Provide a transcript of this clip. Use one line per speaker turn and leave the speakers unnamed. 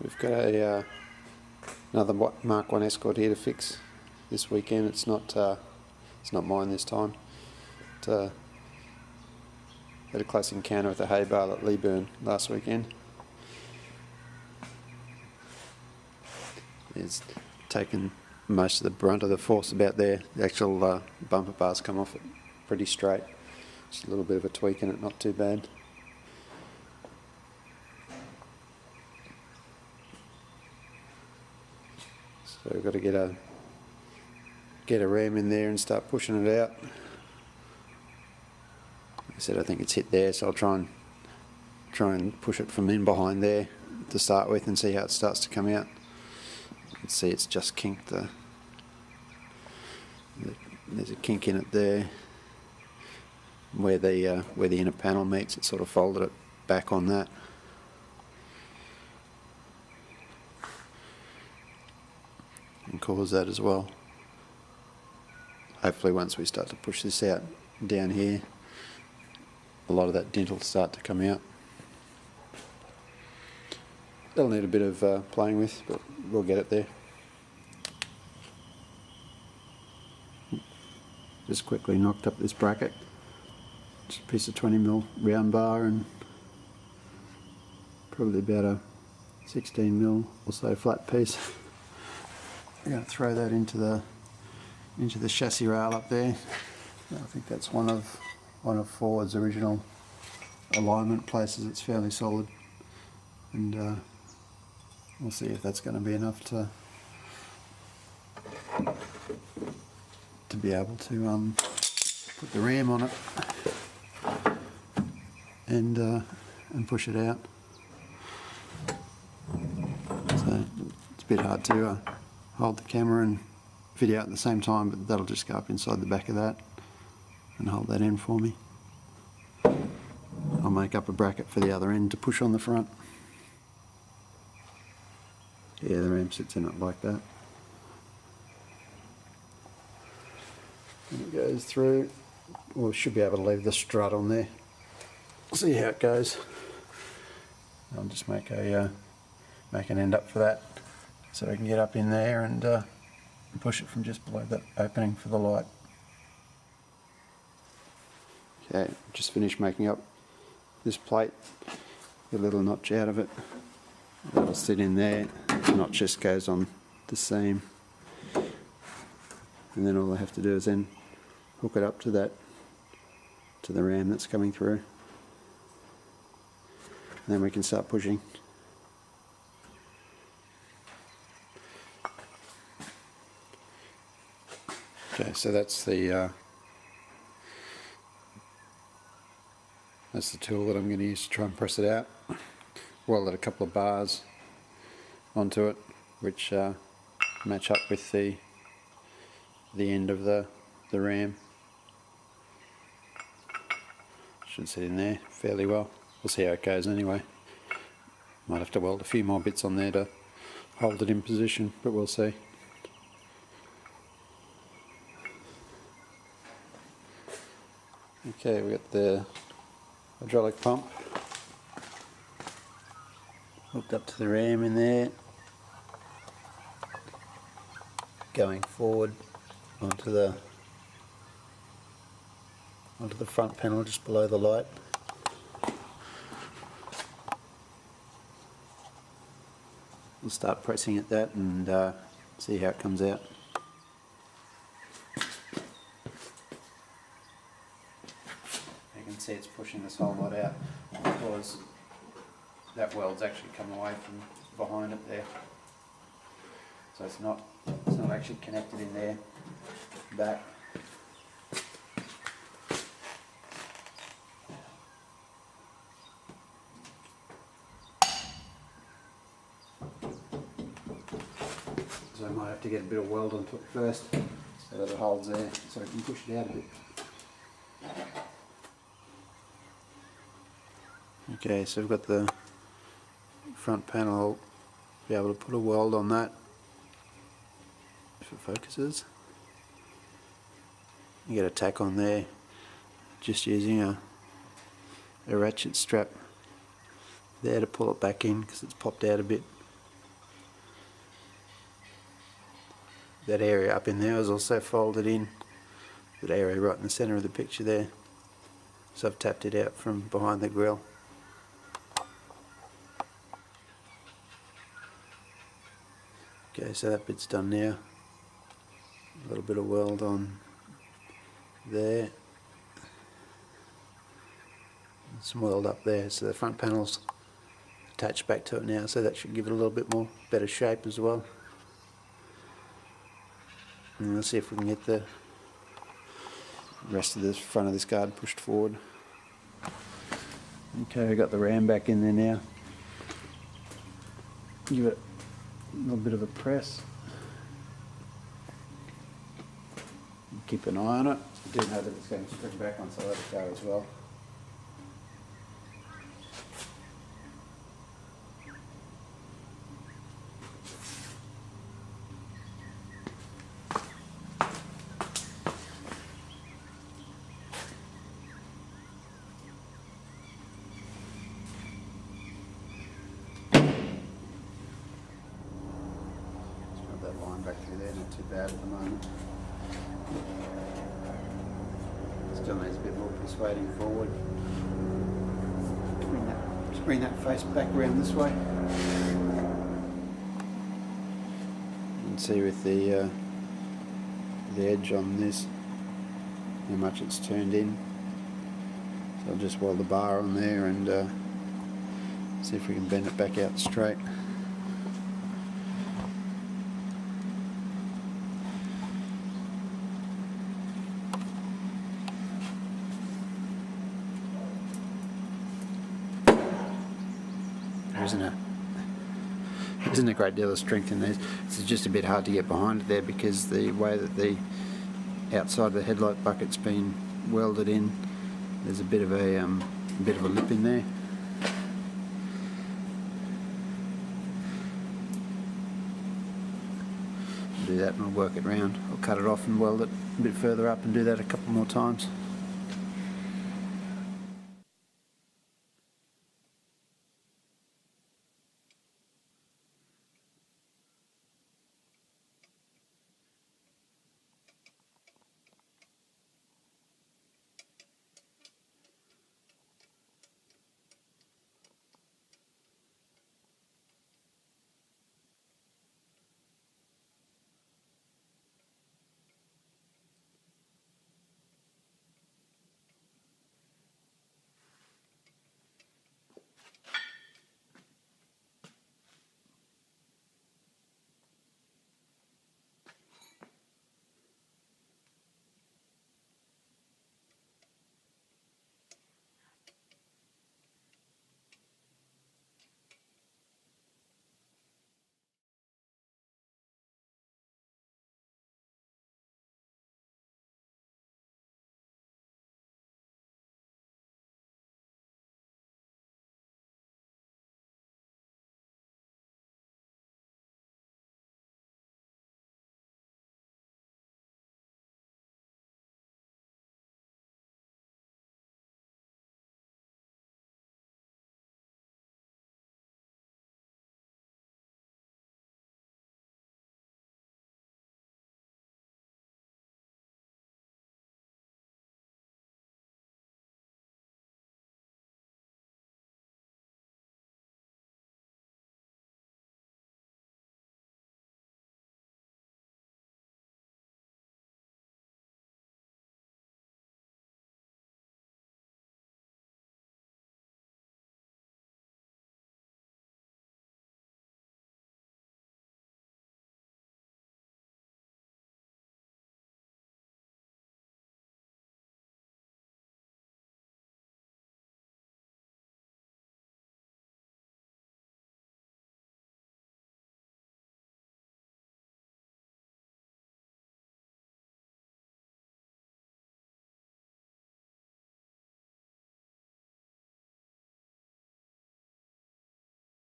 We've got a another Mark 1 Escort here to fix this weekend. It's not mine this time. Had a close encounter with a hay bale at Leeburn last weekend. It's taken most of the brunt of the force about there. The actual bumper bars come off it pretty straight. Just a little bit of a tweak in it, not too bad. So we've got to get a ram in there and start pushing it out. Like I said, I think it's hit there, so I'll try and push it from in behind there to start with and see how it starts to come out. You can see it's just kinked there's a kink in it there where the inner panel meets. It sort of folded it back on that. And cause that as well. Hopefully once we start to push this out down here, a lot of that dent will start to come out. They'll need a bit of playing with, but we'll get it there. Just quickly knocked up this bracket. Just a piece of 20mm round bar and probably about a 16mm or so flat piece. I'm going to throw that into the chassis rail up there. I think that's one of Ford's original alignment places. It's fairly solid, and we'll see if that's going to be enough to be able to put the ram on it and push it out. So it's a bit hard to hold the camera and video at the same time, but that'll just go up inside the back of that and hold that end for me. I'll make up a bracket for the other end to push on the front. Yeah, the ram sits in it like that. And it goes through. We should be able to leave the strut on there. See how it goes. I'll just make an end up for that, so we can get up in there and push it from just below that opening for the light. Okay, just finished making up this plate. Get a little notch out of it. That'll sit in there. The notch just goes on the seam. And then all I have to do is then hook it up to the ram that's coming through. And then we can start pushing. Okay, so that's the tool that I'm going to use to try and press it out. Welded a couple of bars onto it, which match up with the end of the ram. Should sit in there fairly well. We'll see how it goes anyway. Might have to weld a few more bits on there to hold it in position, but we'll see. Okay, we got the hydraulic pump hooked up to the ram in there, going forward onto the front panel just below the light. We'll start pressing at that and see how it comes out. You can see it's pushing this whole lot out because that weld's actually come away from behind it there. So it's not actually connected in there back. So I might have to get a bit of weld onto it first so that it holds there so I can push it out a bit. Okay, so we've got the front panel. I'll be able to put a weld on that if it focuses. You get a tack on there just using a ratchet strap there to pull it back in because it's popped out a bit that area up in there is also folded in, that area right in the centre of the picture there. So I've tapped it out from behind the grill. Okay, so that bit's done now. A little bit of weld on there. Some weld up there, so the front panel's attached back to it now, so that should give it a little bit more better shape as well. And let's see if we can get the rest of the front of this guard pushed forward. Okay, we've got the ram back in there now. Give it a little bit of a press. Keep an eye on it. I do know that it's going to spring back once I let it go as well. That line back through there, not too bad at the moment. Still needs a bit more persuading forward. Bring that face back around this way. You can see with the edge on this how much it's turned in. So I'll just weld the bar on there and see if we can bend it back out straight. There isn't a great deal of strength in these. It's just a bit hard to get behind it there because the way that the outside of the headlight bucket's been welded in, there's a bit of a lip in there. Do that and I'll work it round. I'll cut it off and weld it a bit further up and do that a couple more times.